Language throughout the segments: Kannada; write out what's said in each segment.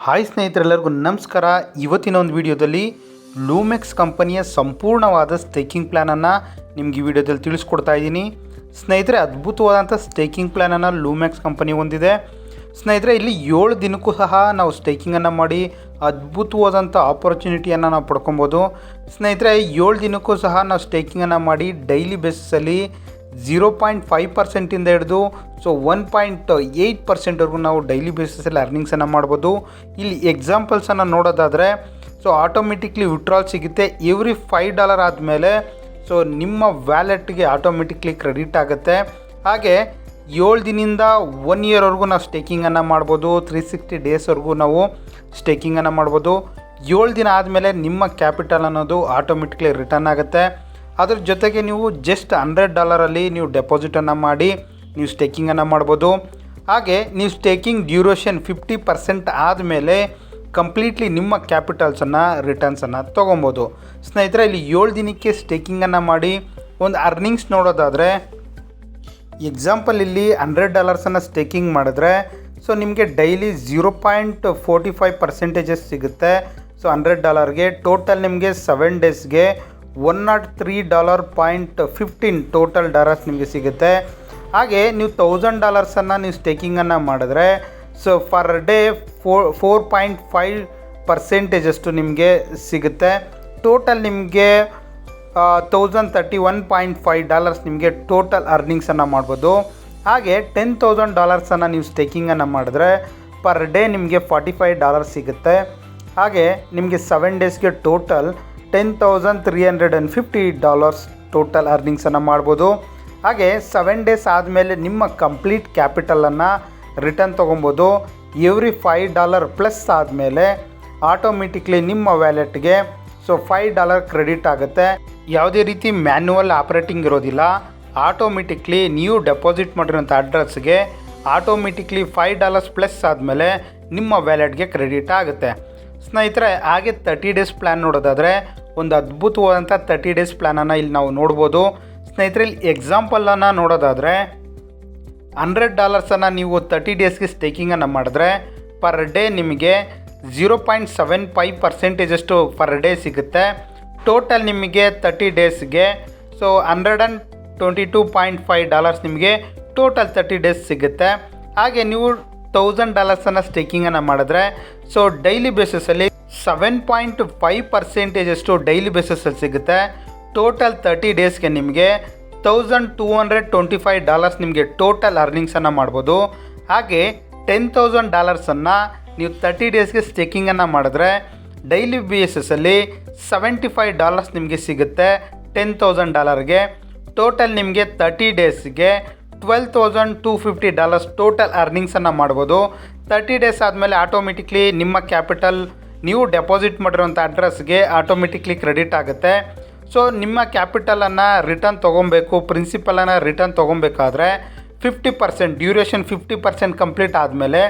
ಹಾಯ್ ಸ್ನೇಹಿತರೆಲ್ಲರಿಗೂ ನಮಸ್ಕಾರ. ಇವತ್ತಿನ ಒಂದು ವಿಡಿಯೋದಲ್ಲಿ ಲೂಮೆಕ್ಸ್ ಕಂಪನಿಯ ಸಂಪೂರ್ಣವಾದ ಸ್ಟೇಕಿಂಗ್ ಪ್ಲ್ಯಾನನ್ನು ನಿಮಗೆ ಈ ವಿಡಿಯೋದಲ್ಲಿ ತಿಳಿಸ್ಕೊಡ್ತಾ ಇದ್ದೀನಿ. ಸ್ನೇಹಿತರೆ, ಅದ್ಭುತವಾದಂಥ ಸ್ಟೇಕಿಂಗ್ ಪ್ಲ್ಯಾನನ್ನು ಲೂಮೆಕ್ಸ್ ಕಂಪನಿ ಹೊಂದಿದೆ. ಸ್ನೇಹಿತರೆ, ಇಲ್ಲಿ 7 ದಿನಕ್ಕೂ ಸಹ ನಾವು ಸ್ಟೇಕಿಂಗನ್ನು ಮಾಡಿ ಅದ್ಭುತವಾದಂಥ ಆಪರ್ಚುನಿಟಿಯನ್ನು ನಾವು ಪಡ್ಕೊಬೋದು. ಸ್ನೇಹಿತರೆ, 7 ದಿನಕ್ಕೂ ಸಹ ನಾವು ಸ್ಟೇಕಿಂಗನ್ನು ಮಾಡಿ ಡೈಲಿ ಬೇಸಿಸಲ್ಲಿ 0.5% ಹಿಡಿದು 1.8% ನಾವು ಡೈಲಿ ಬೇಸಿಸಲ್ಲಿ ಅರ್ನಿಂಗ್ಸನ್ನು ಮಾಡ್ಬೋದು. ಇಲ್ಲಿ ಎಕ್ಸಾಂಪಲ್ಸನ್ನು ನೋಡೋದಾದರೆ ಆಟೋಮೆಟಿಕ್ಲಿ ವಿಡ್ರಾಲ್ ಸಿಗುತ್ತೆ. ಎವ್ರಿ $5 ಆದಮೇಲೆ ನಿಮ್ಮ ವ್ಯಾಲೆಟ್ಗೆ ಆಟೋಮೆಟಿಕ್ಲಿ ಕ್ರೆಡಿಟ್ ಆಗುತ್ತೆ. ಹಾಗೆ 7 ದಿನದಿಂದ 1 ಇಯರ್ವರೆಗೂ ನಾವು ಸ್ಟೇಕಿಂಗನ್ನು ಮಾಡ್ಬೋದು. 360 ಡೇಸ್ವರೆಗೂ ನಾವು ಸ್ಟೇಕಿಂಗನ್ನು ಮಾಡ್ಬೋದು. 7 ದಿನ ಆದಮೇಲೆ ನಿಮ್ಮ ಕ್ಯಾಪಿಟಲ್ ಅನ್ನೋದು ಆಟೋಮೆಟಿಕ್ಲಿ ರಿಟರ್ನ್ ಆಗುತ್ತೆ. ಅದ್ರ ಜೊತೆಗೆ ನೀವು ಜಸ್ಟ್ $100 ನೀವು ಡೆಪಾಸಿಟನ್ನು ಮಾಡಿ ನೀವು ಸ್ಟೇಕಿಂಗನ್ನು ಮಾಡ್ಬೋದು. ಹಾಗೆ ನೀವು ಸ್ಟೇಕಿಂಗ್ ಡ್ಯೂರೇಷನ್ 50% ಆದಮೇಲೆ ಕಂಪ್ಲೀಟ್ಲಿ ನಿಮ್ಮ ಕ್ಯಾಪಿಟಲ್ಸನ್ನು ರಿಟರ್ನ್ಸನ್ನು ತೊಗೊಬೋದು. ಸ್ನೇಹಿತರೆ, ಇಲ್ಲಿ 7 ದಿನಕ್ಕೆ ಸ್ಟೇಕಿಂಗನ್ನು ಮಾಡಿ ಒಂದು ಅರ್ನಿಂಗ್ಸ್ ನೋಡೋದಾದರೆ, ಎಕ್ಸಾಂಪಲ್ ಇಲ್ಲಿ $100 ಸ್ಟೇಕಿಂಗ್ ಮಾಡಿದ್ರೆ ನಿಮಗೆ ಡೈಲಿ 0.45% ಸಿಗುತ್ತೆ. $100ಗೆ ಟೋಟಲ್ ನಿಮಗೆ 7 ಡೇಸ್ಗೆ $103.15 ಟೋಟಲ್ ಡಾಲರ್ಸ್ ನಿಮಗೆ ಸಿಗುತ್ತೆ. ಹಾಗೆ ನೀವು $1000 ನೀವು ಸ್ಟೇಕಿಂಗನ್ನು ಮಾಡಿದ್ರೆ ಫರ್ ಡೇ 4.5% ನಿಮಗೆ ಸಿಗುತ್ತೆ. ಟೋಟಲ್ ನಿಮಗೆ $1031.5 ನಿಮಗೆ ಟೋಟಲ್ ಅರ್ನಿಂಗ್ಸನ್ನು ಮಾಡ್ಬೋದು. ಹಾಗೆ $10,000 ನೀವು ಸ್ಟೇಕಿಂಗನ್ನು ಮಾಡಿದ್ರೆ ಪರ್ ಡೇ ನಿಮಗೆ $45 ಸಿಗುತ್ತೆ. ಹಾಗೆ ನಿಮಗೆ 7 ಡೇಸ್ಗೆ ಟೋಟಲ್ $10,350 ಟೋಟಲ್ ಅರ್ನಿಂಗ್ಸನ್ನು ಮಾಡ್ಬೋದು. ಹಾಗೆ 7 ಡೇಸ್ ಆದಮೇಲೆ ನಿಮ್ಮ ಕಂಪ್ಲೀಟ್ ಕ್ಯಾಪಿಟಲನ್ನು ರಿಟರ್ನ್ ತೊಗೊಬೋದು. ಎವ್ರಿ $5 ಪ್ಲಸ್ ಆದಮೇಲೆ ಆಟೋಮೆಟಿಕ್ಲಿ ನಿಮ್ಮ ವ್ಯಾಲೆಟ್ಗೆ $5 ಕ್ರೆಡಿಟ್ ಆಗುತ್ತೆ. ಯಾವುದೇ ರೀತಿ ಮ್ಯಾನ್ಯುವಲ್ ಆಪ್ರೇಟಿಂಗ್ ಇರೋದಿಲ್ಲ. ಆಟೋಮೆಟಿಕ್ಲಿ ನೀವು ಡೆಪಾಸಿಟ್ ಮಾಡಿರೋಂಥ ಅಡ್ರೆಸ್ಗೆ ಆಟೋಮೆಟಿಕ್ಲಿ $5 ಪ್ಲಸ್ ಆದಮೇಲೆ ನಿಮ್ಮ ವ್ಯಾಲೆಟ್ಗೆ ಕ್ರೆಡಿಟ್ ಆಗುತ್ತೆ. ಸ್ನೇಹಿತರೆ, ಹಾಗೆ 30 ಡೇಸ್ ಪ್ಲ್ಯಾನ್ ನೋಡೋದಾದರೆ ಒಂದು ಅದ್ಭುತವಾದಂಥ 30 ಡೇಸ್ ಪ್ಲ್ಯಾನನ್ನು ಇಲ್ಲಿ ನಾವು ನೋಡ್ಬೋದು. ಸ್ನೇಹಿತರೆ, ಇಲ್ಲಿ ಎಕ್ಸಾಂಪಲನ್ನು ನೋಡೋದಾದರೆ $100 ನೀವು 30 ಡೇಸ್ಗೆ ಸ್ಟೇಕಿಂಗನ್ನು ಮಾಡಿದ್ರೆ ಪರ್ ಡೇ ನಿಮಗೆ 0.75% ಪರ್ ಡೇ ಸಿಗುತ್ತೆ. ಟೋಟಲ್ ನಿಮಗೆ 30 ಡೇಸ್ಗೆ $122.5 ನಿಮಗೆ ಟೋಟಲ್ 30 ಡೇಸ್ ಸಿಗುತ್ತೆ. ಹಾಗೆ ನೀವು $1000 ಸ್ಟೇಕಿಂಗನ್ನು ಮಾಡಿದ್ರೆ ಡೈಲಿ ಬೇಸಿಸಲ್ಲಿ 7.5% ಡೈಲಿ ಬೇಸಿಸಲ್ಲಿ ಸಿಗುತ್ತೆ. ಟೋಟಲ್ 30 ಡೇಸ್ಗೆ ನಿಮಗೆ $1,225 ನಿಮಗೆ ಟೋಟಲ್ ಅರ್ನಿಂಗ್ಸನ್ನು ಮಾಡ್ಬೋದು. ಹಾಗೆ $10,000 ನೀವು 30 ಡೇಸ್ಗೆ ಸ್ಟೇಕಿಂಗನ್ನು ಮಾಡಿದ್ರೆ ಡೈಲಿ ಬೇಸಿಸಲ್ಲಿ $75 ನಿಮಗೆ ಸಿಗುತ್ತೆ. $10,000ಗೆ ಟೋಟಲ್ ನಿಮಗೆ 30 ಡೇಸ್ಗೆ $12,250 ಟೋಟಲ್ ಅರ್ನಿಂಗ್ಸನ್ನು ಮಾಡ್ಬೋದು. 30 ಡೇಸ್ ಆದಮೇಲೆ ಆಟೋಮೆಟಿಕ್ಲಿ ನಿಮ್ಮ ಕ್ಯಾಪಿಟಲ್ ನೀವು ಡೆಪಾಸಿಟ್ ಮಾಡಿರೋಂಥ ಅಡ್ರೆಸ್ಗೆ ಆಟೋಮೆಟಿಕ್ಲಿ ಕ್ರೆಡಿಟ್ ಆಗುತ್ತೆ. ನಿಮ್ಮ ಕ್ಯಾಪಿಟಲನ್ನು ರಿಟರ್ನ್ ತೊಗೊಬೇಕು, ಪ್ರಿನ್ಸಿಪಲನ್ನು ರಿಟರ್ನ್ ತೊಗೊಬೇಕಾದ್ರೆ 50% ಡ್ಯೂರೇಷನ್ 50% ಕಂಪ್ಲೀಟ್ ಆದಮೇಲೆ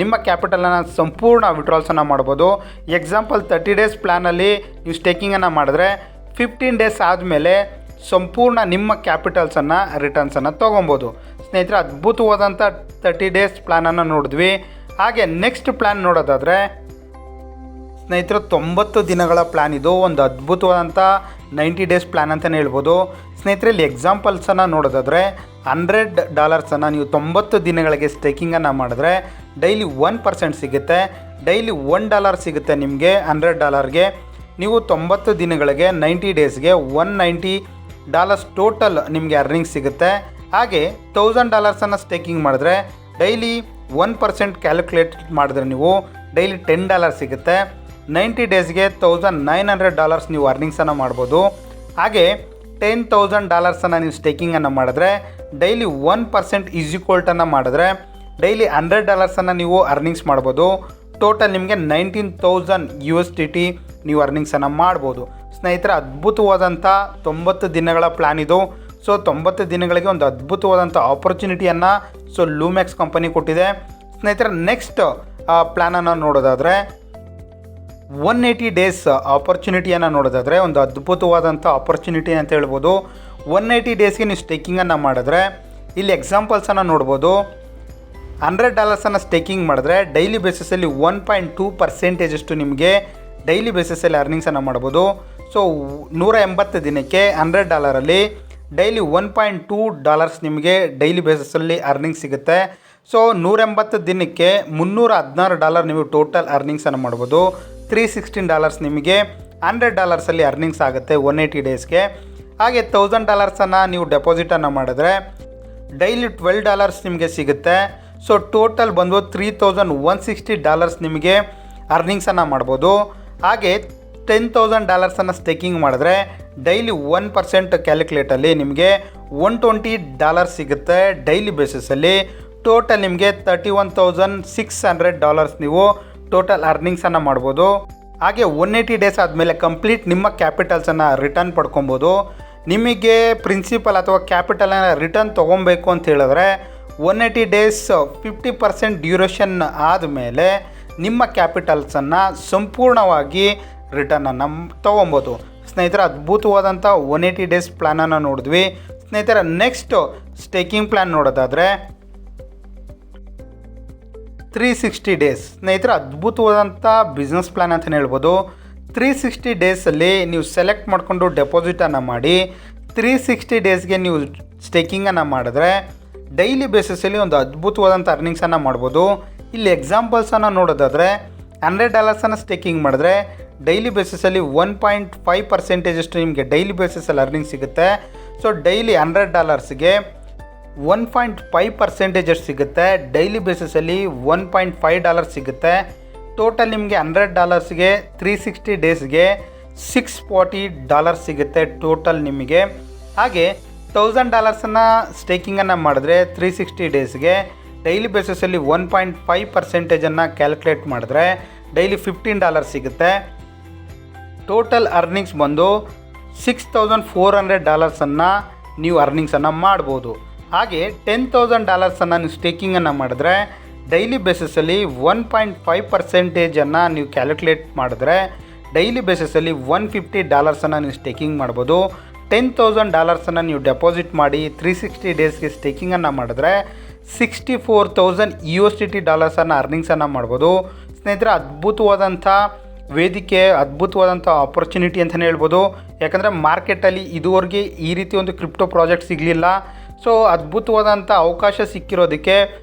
ನಿಮ್ಮ ಕ್ಯಾಪಿಟಲನ್ನು ಸಂಪೂರ್ಣ ವಿಡ್ರಾಲ್ಸನ್ನು ಮಾಡ್ಬೋದು. ಎಕ್ಸಾಂಪಲ್ 30 ಡೇಸ್ ಪ್ಲ್ಯಾನಲ್ಲಿ ನೀವು ಸ್ಟೇಕಿಂಗನ್ನು ಮಾಡಿದ್ರೆ 15 ಡೇಸ್ ಆದಮೇಲೆ ಸಂಪೂರ್ಣ ನಿಮ್ಮ ಕ್ಯಾಪಿಟಲ್ಸನ್ನು ರಿಟರ್ನ್ಸನ್ನು ತೊಗೊಬೋದು. ಸ್ನೇಹಿತರೆ, ಅದ್ಭುತವಾದಂಥ 30 ಡೇಸ್ ಪ್ಲ್ಯಾನನ್ನು ನೋಡಿದ್ವಿ. ಹಾಗೆ ನೆಕ್ಸ್ಟ್ ಪ್ಲ್ಯಾನ್ ನೋಡೋದಾದರೆ ಸ್ನೇಹಿತರೆ, 90 ದಿನಗಳ ಪ್ಲ್ಯಾನ್. ಇದು ಒಂದು ಅದ್ಭುತವಾದಂಥ 90 ಡೇಸ್ ಪ್ಲ್ಯಾನ್ ಅಂತಲೇ ಹೇಳ್ಬೋದು. ಸ್ನೇಹಿತರೆ, ಇಲ್ಲಿ ಎಕ್ಸಾಂಪಲ್ಸನ್ನು ನೋಡೋದಾದರೆ $100 ನೀವು 90 ದಿನಗಳಿಗೆ ಸ್ಟೇಕಿಂಗನ್ನು ಮಾಡಿದ್ರೆ ಡೈಲಿ 1% ಸಿಗುತ್ತೆ. ಡೈಲಿ $1 ಸಿಗುತ್ತೆ ನಿಮಗೆ. $100ಗೆ ನೀವು 90 ದಿನಗಳಿಗೆ 90 ಡೇಸ್ಗೆ $190 ಟೋಟಲ್ ನಿಮಗೆ ಅರ್ನಿಂಗ್ ಸಿಗುತ್ತೆ. ಹಾಗೆ $1000 ಸ್ಟೇಕಿಂಗ್ ಮಾಡಿದ್ರೆ ಡೈಲಿ 1% ಕ್ಯಾಲ್ಕುಲೇಟ್ ಮಾಡಿದ್ರೆ ನೀವು ಡೈಲಿ $10 ಸಿಗುತ್ತೆ. 90 ಡೇಸ್ಗೆ $1,900 ನೀವು ಅರ್ನಿಂಗ್ಸನ್ನು ಮಾಡ್ಬೋದು. ಹಾಗೆ $10,000 ನೀವು ಸ್ಟೇಕಿಂಗನ್ನು ಮಾಡಿದ್ರೆ ಡೈಲಿ 1% ಈಕ್ವಲ್ಟನ್ನು ಮಾಡಿದ್ರೆ ಡೈಲಿ $100 ನೀವು ಅರ್ನಿಂಗ್ಸ್ ಮಾಡ್ಬೋದು. ಟೋಟಲ್ ನಿಮಗೆ $19,000 ನೀವು ಅರ್ನಿಂಗ್ಸನ್ನು ಮಾಡ್ಬೋದು. ಸ್ನೇಹಿತರೆ, ಅದ್ಭುತವಾದಂಥ 90 ದಿನಗಳ ಪ್ಲ್ಯಾನ್ ಇದು. 90 ದಿನಗಳಿಗೆ ಒಂದು ಅದ್ಭುತವಾದಂಥ ಆಪರ್ಚುನಿಟಿಯನ್ನು ಲೂಮೆಕ್ಸ್ ಕಂಪನಿ ಕೊಟ್ಟಿದೆ. ಸ್ನೇಹಿತರೆ, ನೆಕ್ಸ್ಟ್ ಪ್ಲ್ಯಾನನ್ನು ನೋಡೋದಾದರೆ 180 ಡೇಸ್ ಆಪರ್ಚುನಿಟಿಯನ್ನು ನೋಡೋದಾದರೆ ಒಂದು ಅದ್ಭುತವಾದಂಥ ಆಪರ್ಚುನಿಟಿ ಅಂತ ಹೇಳ್ಬೋದು. 180 ಡೇಸ್ಗೆ ನೀವು ಸ್ಟೇಕಿಂಗನ್ನು ಮಾಡಿದ್ರೆ ಇಲ್ಲಿ ಎಕ್ಸಾಂಪಲ್ಸನ್ನು ನೋಡ್ಬೋದು. $100 ಸ್ಟೇಕಿಂಗ್ ಮಾಡಿದ್ರೆ ಡೈಲಿ ಬೇಸಿಸಲ್ಲಿ 1.2% ನಿಮಗೆ ಡೈಲಿ ಬೇಸಿಸಲ್ಲಿ ಅರ್ನಿಂಗ್ಸನ್ನು ಮಾಡ್ಬೋದು. ಸೊ 180 ದಿನಕ್ಕೆ $100 ಡೈಲಿ $1.2 ನಿಮಗೆ ಡೈಲಿ ಬೇಸಿಸಲ್ಲಿ ಅರ್ನಿಂಗ್ ಸಿಗುತ್ತೆ. ಸೊ 180 ದಿನಕ್ಕೆ $316 ನೀವು ಟೋಟಲ್ ಅರ್ನಿಂಗ್ಸನ್ನು ಮಾಡ್ಬೋದು. $316 ನಿಮಗೆ $100 ಅರ್ನಿಂಗ್ಸ್ ಆಗುತ್ತೆ 180 ಡೇಸ್ಗೆ. ಹಾಗೆ $1,000 ನೀವು ಡೆಪಾಸಿಟನ್ನು ಮಾಡಿದ್ರೆ ಡೈಲಿ $12 ನಿಮಗೆ ಸಿಗುತ್ತೆ. ಸೊ ಟೋಟಲ್ ಬಂದು $3,160 ನಿಮಗೆ ಅರ್ನಿಂಗ್ಸನ್ನು ಮಾಡ್ಬೋದು. ಹಾಗೆ $10,000 ಸ್ಟೇಕಿಂಗ್ ಮಾಡಿದ್ರೆ ಡೈಲಿ 1% ಕ್ಯಾಲ್ಕುಲೇಟಲ್ಲಿ ನಿಮಗೆ $120 ಸಿಗುತ್ತೆ ಡೈಲಿ ಬೇಸಿಸಲ್ಲಿ. ಟೋಟಲ್ ನಿಮಗೆ $31,600 ನೀವು ಟೋಟಲ್ ಅರ್ನಿಂಗ್ಸನ್ನು ಮಾಡ್ಬೋದು. ಹಾಗೆ 180 ಡೇಸ್ ಆದಮೇಲೆ ಕಂಪ್ಲೀಟ್ ನಿಮ್ಮ ಕ್ಯಾಪಿಟಲ್ಸನ್ನು ರಿಟರ್ನ್ ಪಡ್ಕೊಬೋದು. ನಿಮಗೆ ಪ್ರಿನ್ಸಿಪಲ್ ಅಥವಾ ಕ್ಯಾಪಿಟಲನ್ನು ರಿಟರ್ನ್ ತೊಗೊಬೇಕು ಅಂತ ಹೇಳಿದ್ರೆ 180 ಡೇಸ್ 50% ಡ್ಯೂರೇಷನ್ ಆದಮೇಲೆ ನಿಮ್ಮ ಕ್ಯಾಪಿಟಲ್ಸನ್ನು ಸಂಪೂರ್ಣವಾಗಿ ರಿಟರ್ನನ್ನು ತೊಗೊಬೋದು. ಸ್ನೇಹಿತರೆ, ಅದ್ಭುತವಾದಂಥ 180 ಡೇಸ್ ಪ್ಲ್ಯಾನನ್ನು ನೋಡಿದ್ವಿ. ಸ್ನೇಹಿತರೆ, ನೆಕ್ಸ್ಟ್ ಸ್ಟೇಕಿಂಗ್ ಪ್ಲ್ಯಾನ್ ನೋಡೋದಾದರೆ 360 ಡೇಸ್. ಸ್ನೇಹಿತರೆ, ಅದ್ಭುತವಾದಂಥ ಬಿಸ್ನೆಸ್ ಪ್ಲ್ಯಾನ್ ಅಂತಲೇ ಹೇಳ್ಬೋದು. 360 ಡೇಸಲ್ಲಿ ನೀವು ಸೆಲೆಕ್ಟ್ ಮಾಡಿಕೊಂಡು ಡೆಪಾಸಿಟನ್ನು ಮಾಡಿ 360 ಡೇಸ್ಗೆ ನೀವು ಸ್ಟೇಕಿಂಗನ್ನು ಮಾಡಿದ್ರೆ ಡೈಲಿ ಬೇಸಿಸಲ್ಲಿ ಒಂದು ಅದ್ಭುತವಾದಂಥ ಅರ್ನಿಂಗ್ಸನ್ನು ಮಾಡ್ಬೋದು. ಇಲ್ಲಿ ಎಕ್ಸಾಂಪಲ್ಸನ್ನು ನೋಡೋದಾದರೆ $100 ಸ್ಟೇಕಿಂಗ್ ಮಾಡಿದ್ರೆ ಡೈಲಿ ಬೇಸಿಸಲ್ಲಿ 1.5% ನಿಮಗೆ ಡೈಲಿ ಬೇಸಿಸಲ್ಲಿ ಅರ್ನಿಂಗ್ ಸಿಗುತ್ತೆ. ಸೊ ಡೈಲಿ $100ಗೆ 1.5% ಸಿಗುತ್ತೆ. ಡೈಲಿ ಬೇಸಿಸಲ್ಲಿ $1.5 ಸಿಗುತ್ತೆ. ಟೋಟಲ್ ನಿಮಗೆ $100ಗೆ 360 ಡೇಸ್ಗೆ $640 ಸಿಗುತ್ತೆ ಟೋಟಲ್ ನಿಮಗೆ. ಹಾಗೆ $1,000 ಸ್ಟೇಕಿಂಗನ್ನು ಮಾಡಿದ್ರೆ 360 ಡೇಸ್ಗೆ ಡೈಲಿ ಬೇಸಿಸಲ್ಲಿ 1.5% ಕ್ಯಾಲ್ಕುಲೇಟ್ ಮಾಡಿದ್ರೆ ಡೈಲಿ $15 ಸಿಗುತ್ತೆ. ಟೋಟಲ್ ಅರ್ನಿಂಗ್ಸ್ ಬಂದು $6,400 ನೀವು ಅರ್ನಿಂಗ್ಸನ್ನು ಮಾಡ್ಬೋದು. ಹಾಗೆ $10,000 ನೀವು ಸ್ಟೇಕಿಂಗನ್ನು ಮಾಡಿದ್ರೆ ಡೈಲಿ ಬೇಸಿಸಲ್ಲಿ 1.5% ನೀವು ಕ್ಯಾಲ್ಕುಲೇಟ್ ಮಾಡಿದ್ರೆ ಡೈಲಿ ಬೇಸಿಸಲ್ಲಿ $150 ನೀವು ಸ್ಟೇಕಿಂಗ್ ಮಾಡ್ಬೋದು. $10,000 ನೀವು ಡೆಪಾಸಿಟ್ ಮಾಡಿ 360 ಡೇಸ್ಗೆ ಸ್ಟೇಕಿಂಗನ್ನು ಮಾಡಿದ್ರೆ $64,000 ಅರ್ನಿಂಗ್ಸನ್ನು ಮಾಡ್ಬೋದು. ಸ್ನೇಹಿತರೆ, ಅದ್ಭುತವಾದಂಥ ವೇದಿಕೆ, ಅದ್ಭುತವಾದಂಥ ಆಪರ್ಚುನಿಟಿ ಅಂತಲೇ ಹೇಳ್ಬೋದು. ಯಾಕಂದರೆ ಮಾರ್ಕೆಟಲ್ಲಿ ಇದುವರೆಗೆ ಈ ರೀತಿ ಒಂದು ಕ್ರಿಪ್ಟೋ ಪ್ರಾಜೆಕ್ಟ್ ಸಿಗಲಿಲ್ಲ. ಸೊ ಅದ್ಭುತವಾದಂಥ ಅವಕಾಶ ಸಿಕ್ಕಿರೋದಕ್ಕೆ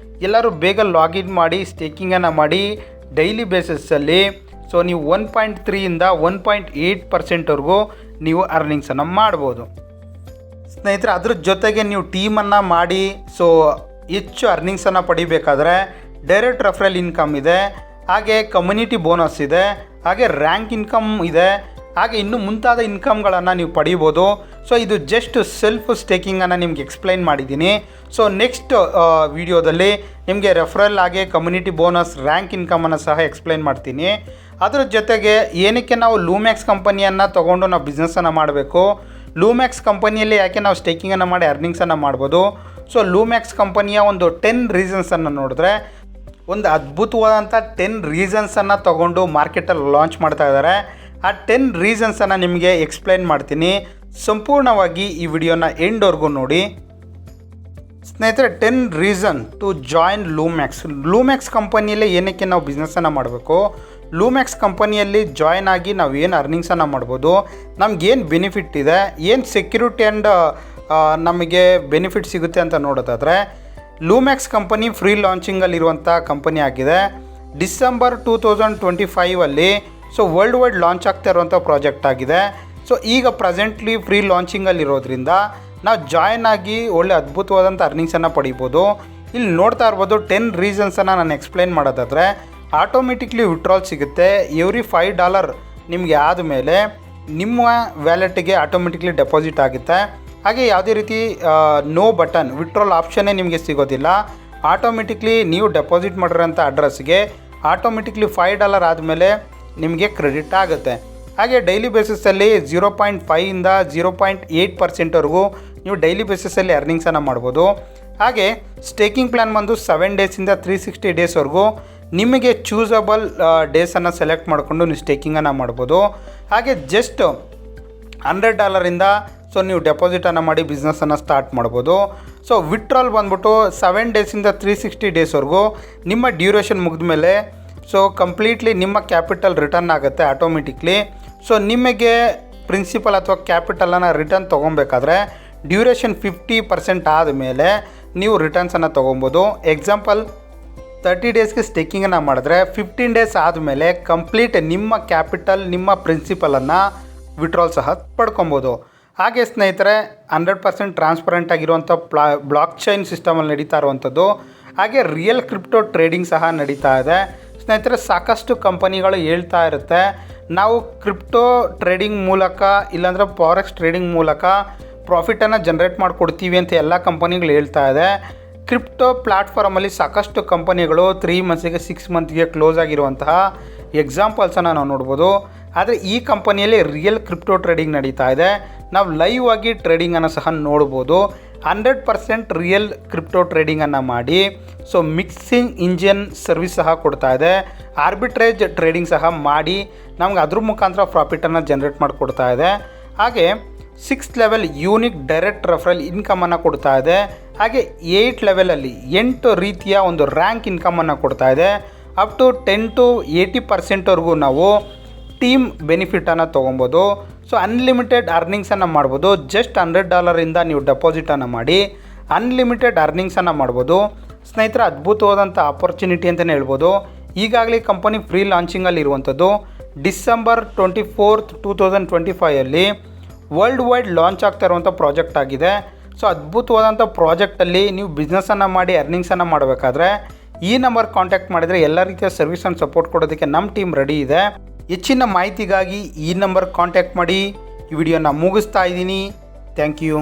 ಎಲ್ಲರೂ ಬೇಗ ಲಾಗಿನ್ ಮಾಡಿ ಸ್ಟೇಕಿಂಗನ್ನು ಮಾಡಿ ಡೈಲಿ ಬೇಸಿಸಲ್ಲಿ ಸೊ ನೀವು 1.3ಇಂದ 1.8%ವರೆಗೂ ನೀವು ಅರ್ನಿಂಗ್ಸನ್ನು ಮಾಡ್ಬೋದು. ಸ್ನೇಹಿತರೆ, ಅದ್ರ ಜೊತೆಗೆ ನೀವು ಟೀಮನ್ನು ಮಾಡಿ ಸೊ ಹೆಚ್ಚು ಅರ್ನಿಂಗ್ಸನ್ನು ಪಡಿಬೇಕಾದ್ರೆ ಡೈರೆಕ್ಟ್ ರೆಫರಲ್ ಇನ್ಕಮ್ ಇದೆ, ಹಾಗೆ ಕಮ್ಯುನಿಟಿ ಬೋನಸ್ ಇದೆ, ಹಾಗೆ ರ್ಯಾಂಕ್ ಇನ್ಕಮ್ ಇದೆ, ಹಾಗೆ ಇನ್ನೂ ಮುಂತಾದ ಇನ್ಕಮ್ಗಳನ್ನು ನೀವು ಪಡಿಬೋದು. ಸೊ ಇದು ಜಸ್ಟ್ ಸೆಲ್ಫ್ ಸ್ಟೇಕಿಂಗನ್ನು ನಿಮ್ಗೆ ಎಕ್ಸ್ಪ್ಲೈನ್ ಮಾಡಿದ್ದೀನಿ. ಸೊ ನೆಕ್ಸ್ಟ್ ವಿಡಿಯೋದಲ್ಲಿ ನಿಮಗೆ ರೆಫರಲ್ ಹಾಗೆ ಕಮ್ಯುನಿಟಿ ಬೋನಸ್, ರ್ಯಾಂಕ್ ಇನ್ಕಮನ್ನು ಸಹ ಎಕ್ಸ್ಪ್ಲೈನ್ ಮಾಡ್ತೀನಿ. ಅದರ ಜೊತೆಗೆ ಏನಕ್ಕೆ ನಾವು ಲೂಮ್ಯಾಕ್ಸ್ ಕಂಪನಿಯನ್ನು ತೊಗೊಂಡು ನಾವು ಬಿಸ್ನೆಸ್ಸನ್ನು ಮಾಡಬೇಕು, ಲೂಮ್ಯಾಕ್ಸ್ ಕಂಪನಿಯಲ್ಲಿ ಯಾಕೆ ನಾವು ಸ್ಟೇಕಿಂಗನ್ನು ಮಾಡಿ ಅರ್ನಿಂಗ್ಸನ್ನು ಮಾಡ್ಬೋದು. ಸೊ ಲೂಮ್ಯಾಕ್ಸ್ ಕಂಪನಿಯ ಒಂದು 10 ರೀಸನ್ಸನ್ನು ನೋಡಿದ್ರೆ ಒಂದು ಅದ್ಭುತವಾದಂಥ 10 ರೀಸನ್ಸನ್ನು ತೊಗೊಂಡು ಮಾರ್ಕೆಟಲ್ಲಿ ಲಾಂಚ್ ಮಾಡ್ತಾ ಇದ್ದಾರೆ. ಆ 10 ರೀಸನ್ಸನ್ನು ನಿಮಗೆ ಎಕ್ಸ್ಪ್ಲೈನ್ ಮಾಡ್ತೀನಿ. ಸಂಪೂರ್ಣವಾಗಿ ಈ ವಿಡಿಯೋನ ಎಂಡ್ವರೆಗೂ ನೋಡಿ. ಸ್ನೇಹಿತರೆ, 10 ರೀಸನ್ ಟು ಜಾಯಿನ್ ಲೂಮ್ಯಾಕ್ಸ್. ಲೂಮ್ಯಾಕ್ಸ್ ಕಂಪನಿಯಲ್ಲೇ ಏನಕ್ಕೆ ನಾವು ಬಿಸ್ನೆಸ್ಸನ್ನು ಮಾಡಬೇಕು, ಲೂಮ್ಯಾಕ್ಸ್ ಕಂಪನಿಯಲ್ಲಿ ಜಾಯ್ನ್ ಆಗಿ ನಾವು ಏನು ಅರ್ನಿಂಗ್ಸನ್ನು ಮಾಡ್ಬೋದು, ನಮಗೇನು ಬೆನಿಫಿಟ್ ಇದೆ, ಏನು ಸೆಕ್ಯೂರಿಟಿ ಆ್ಯಂಡ್ ನಮಗೆ ಬೆನಿಫಿಟ್ ಸಿಗುತ್ತೆ ಅಂತ ನೋಡೋದಾದರೆ ಲೂಮ್ಯಾಕ್ಸ್ ಕಂಪನಿ ಫ್ರೀ ಲಾಂಚಿಂಗಲ್ಲಿರುವಂಥ ಕಂಪನಿ ಆಗಿದೆ. December 2025 so world wide launch ಆಗ್ತಾ ಇರುವಂಥ ಪ್ರಾಜೆಕ್ಟ್ ಆಗಿದೆ. ಸೊ ಈಗ ಪ್ರೆಸೆಂಟ್ಲಿ ಫ್ರೀ ಲಾಂಚಿಂಗಲ್ಲಿರೋದ್ರಿಂದ ನಾವು ಜಾಯ್ನ್ ಆಗಿ ಒಳ್ಳೆ ಅದ್ಭುತವಾದಂಥ ಅರ್ನಿಂಗ್ಸನ್ನು ಪಡಿಬೋದು. ಇಲ್ಲಿ ನೋಡ್ತಾ ಇರ್ಬೋದು 10 ರೀಸನ್ಸನ್ನು ನಾನು ಎಕ್ಸ್ಪ್ಲೈನ್ ಮಾಡೋದಾದರೆ ಆಟೋಮೆಟಿಕ್ಲಿ ವಿಡ್ರಾಲ್ ಸಿಗುತ್ತೆ. ಎವ್ರಿ $5 ನಿಮಗೆ ಆದಮೇಲೆ ನಿಮ್ಮ ವ್ಯಾಲೆಟ್ಗೆ ಆಟೋಮೆಟಿಕ್ಲಿ ಡೆಪಾಸಿಟ್ ಆಗುತ್ತೆ. ಹಾಗೆ ಯಾವುದೇ ರೀತಿ ನೋ ಬಟನ್ ವಿಡ್ರಾಲ್ ಆಪ್ಷನ್ನೇ ನಿಮಗೆ ಸಿಗೋದಿಲ್ಲ. ಆಟೋಮೆಟಿಕ್ಲಿ ನೀವು ಡೆಪಾಸಿಟ್ ಮಾಡಿರೋಂಥ ಅಡ್ರೆಸ್ಗೆ ಆಟೋಮೆಟಿಕ್ಲಿ $5 ಆದಮೇಲೆ ನಿಮಗೆ ಕ್ರೆಡಿಟ್ ಆಗುತ್ತೆ. ಹಾಗೆ ಡೈಲಿ ಬೇಸಿಸಲ್ಲಿ 0.5ಇಂದ 0.8%ವರೆಗೂ ನೀವು ಡೈಲಿ ಬೇಸಿಸಲ್ಲಿ ಅರ್ನಿಂಗ್ಸನ್ನು ಮಾಡ್ಬೋದು. ಹಾಗೆ ಸ್ಟೇಕಿಂಗ್ ಪ್ಲ್ಯಾನ್ ಬಂದು 7 ಡೇಸಿಂದ 360 ಡೇಸ್ವರೆಗೂ ನಿಮಗೆ ಚೂಸಬಲ್ ಡೇಸನ್ನು ಸೆಲೆಕ್ಟ್ ಮಾಡಿಕೊಂಡು ನೀವು ಸ್ಟೇಕಿಂಗನ್ನು ಮಾಡ್ಬೋದು. ಹಾಗೆ ಜಸ್ಟ್ $100ಇಂದ ಸೊ ನೀವು ಡೆಪಾಸಿಟನ್ನು ಮಾಡಿ ಬಿಸ್ನೆಸ್ಸನ್ನು ಸ್ಟಾರ್ಟ್ ಮಾಡ್ಬೋದು. ಸೊ ವಿತ್ಡ್ರಾಲ್ ಬಂದ್ಬಿಟ್ಟು 7 ಡೇಸಿಂದ 360 ಡೇಸ್ವರೆಗೂ ನಿಮ್ಮ ಡ್ಯೂರೇಷನ್ ಮುಗಿದ ಮೇಲೆ ಸೊ ಕಂಪ್ಲೀಟ್ಲಿ ನಿಮ್ಮ ಕ್ಯಾಪಿಟಲ್ ರಿಟರ್ನ್ ಆಗುತ್ತೆ ಆಟೋಮೆಟಿಕ್ಲಿ. ಸೊ ನಿಮಗೆ ಪ್ರಿನ್ಸಿಪಲ್ ಅಥವಾ ಕ್ಯಾಪಿಟಲನ್ನು ರಿಟರ್ನ್ ತೊಗೊಬೇಕಾದ್ರೆ ಡ್ಯೂರೇಷನ್ 50% ಆದಮೇಲೆ ನೀವು ರಿಟರ್ನ್ಸನ್ನು ತೊಗೊಬೋದು. ಎಕ್ಸಾಂಪಲ್ 30 ಡೇಸ್ಗೆ ಸ್ಟೇಕಿಂಗನ್ನು ಮಾಡಿದ್ರೆ 15 ಡೇಸ್ ಆದಮೇಲೆ ಕಂಪ್ಲೀಟ್ ನಿಮ್ಮ ಕ್ಯಾಪಿಟಲ್ ನಿಮ್ಮ ಪ್ರಿನ್ಸಿಪಲನ್ನು ವಿಡ್ರಾಲ್ ಸಹ ಪಡ್ಕೊಬೋದು. ಹಾಗೆ ಸ್ನೇಹಿತರೆ 100% ಟ್ರಾನ್ಸ್ಪರೆಂಟ್ ಆಗಿರುವಂಥ ಬ್ಲಾಕ್ ಚೈನ್ ಸಿಸ್ಟಮಲ್ಲಿ ನಡೀತಾ ಇರುವಂಥದ್ದು. ಹಾಗೆ ರಿಯಲ್ ಕ್ರಿಪ್ಟೋ ಟ್ರೇಡಿಂಗ್ ಸಹ ನಡೀತಾ ಇದೆ ಸ್ನೇಹಿತರೆ. ಸಾಕಷ್ಟು ಕಂಪನಿಗಳು ಹೇಳ್ತಾ ಇರುತ್ತೆ ನಾವು ಕ್ರಿಪ್ಟೋ ಟ್ರೇಡಿಂಗ್ ಮೂಲಕ ಇಲ್ಲಾಂದರೆ ಫಾರೆಕ್ಸ್ ಟ್ರೇಡಿಂಗ್ ಮೂಲಕ ಪ್ರಾಫಿಟನ್ನು ಜನ್ರೇಟ್ ಮಾಡಿಕೊಡ್ತೀವಿ ಅಂತ ಎಲ್ಲ ಕಂಪನಿಗಳು ಹೇಳ್ತಾ ಇದೆ. ಕ್ರಿಪ್ಟೋ ಪ್ಲ್ಯಾಟ್ಫಾರ್ಮಲ್ಲಿ ಸಾಕಷ್ಟು ಕಂಪನಿಗಳು 3 ಮಂತ್ಸಿಗೆ 6 ಮಂತ್ಗೆ ಕ್ಲೋಸ್ ಆಗಿರುವಂತಹ ಎಕ್ಸಾಂಪಲ್ಸನ್ನು ನಾವು ನೋಡ್ಬೋದು. ಆದರೆ ಈ ಕಂಪನಿಯಲ್ಲಿ ರಿಯಲ್ ಕ್ರಿಪ್ಟೋ ಟ್ರೇಡಿಂಗ್ ನಡೀತಾ ಇದೆ. ನಾವು ಲೈವ್ ಆಗಿ ಟ್ರೇಡಿಂಗನ್ನು ಸಹ ನೋಡ್ಬೋದು. 100% ರಿಯಲ್ ಕ್ರಿಪ್ಟೋ ಟ್ರೇಡಿಂಗನ್ನು ಮಾಡಿ ಸೊ ಮಿಕ್ಸಿಂಗ್ ಇಂಜಿನ್ ಸರ್ವಿಸ್ ಸಹ ಕೊಡ್ತಾ ಇದೆ. ಆರ್ಬಿಟ್ರೇಜ್ ಟ್ರೇಡಿಂಗ್ ಸಹ ಮಾಡಿ ನಮ್ಗೆ ಅದ್ರ ಮುಖಾಂತರ ಪ್ರಾಫಿಟನ್ನು ಜನ್ರೇಟ್ ಮಾಡಿಕೊಡ್ತಾ ಇದೆ. ಹಾಗೆ 6th level unique direct referral ಇನ್ಕಮನ್ನು ಕೊಡ್ತಾ ಇದೆ. ಹಾಗೆ 8th ಲೆವೆಲಲ್ಲಿ 8 ರೀತಿಯ ಒಂದು ರ್ಯಾಂಕ್ ಇನ್ಕಮನ್ನು ಕೊಡ್ತಾ ಇದೆ. ಅಪ್ ಟು 10 to 80%ವರೆಗೂ ನಾವು ಟೀಮ್ ಬೆನಿಫಿಟನ್ನು ತೊಗೊಬೋದು. ಸೊ ಅನ್ಲಿಮಿಟೆಡ್ ಅರ್ನಿಂಗ್ಸನ್ನು ಮಾಡ್ಬೋದು. ಜಸ್ಟ್ $100 ನೀವು ಡೆಪಾಸಿಟನ್ನು ಮಾಡಿ ಅನ್ಲಿಮಿಟೆಡ್ ಅರ್ನಿಂಗ್ಸನ್ನು ಮಾಡ್ಬೋದು ಸ್ನೇಹಿತರೆ. ಅದ್ಭುತವಾದಂಥ ಆಪರ್ಚುನಿಟಿ ಅಂತಲೇ ಹೇಳ್ಬೋದು. ಈಗಾಗಲೇ ಕಂಪನಿ ಫ್ರೀ ಲಾಂಚಿಂಗಲ್ಲಿ ಇರುವಂಥದ್ದು. December 24th 2025 world wide launch ಆಗ್ತಾ ಇರುವಂಥ ಪ್ರಾಜೆಕ್ಟ್ ಆಗಿದೆ. ಸೊ ಅದ್ಭುತವಾದಂಥ ಪ್ರಾಜೆಕ್ಟಲ್ಲಿ ನೀವು ಬಿಸ್ನೆಸ್ಸನ್ನು ಮಾಡಿ ಅರ್ನಿಂಗ್ಸನ್ನು ಮಾಡಬೇಕಾದ್ರೆ ಈ ನಂಬರ್ ಕಾಂಟ್ಯಾಕ್ಟ್ ಮಾಡಿದರೆ ಎಲ್ಲ ರೀತಿಯ ಸರ್ವಿಸ್ ಆ್ಯಂಡ್ ಸಪೋರ್ಟ್ ಕೊಡೋದಕ್ಕೆ ನಮ್ಮ ಟೀಮ್ ರೆಡಿ ಇದೆ. ಹೆಚ್ಚಿನ ಮಾಹಿತಿಗಾಗಿ ಈ ನಂಬರ್ ಕಾಂಟ್ಯಾಕ್ಟ್ ಮಾಡಿ. ಈ ವಿಡಿಯೋನ ಮುಗಿಸ್ತಾ ಇದ್ದೀನಿ. Thank you.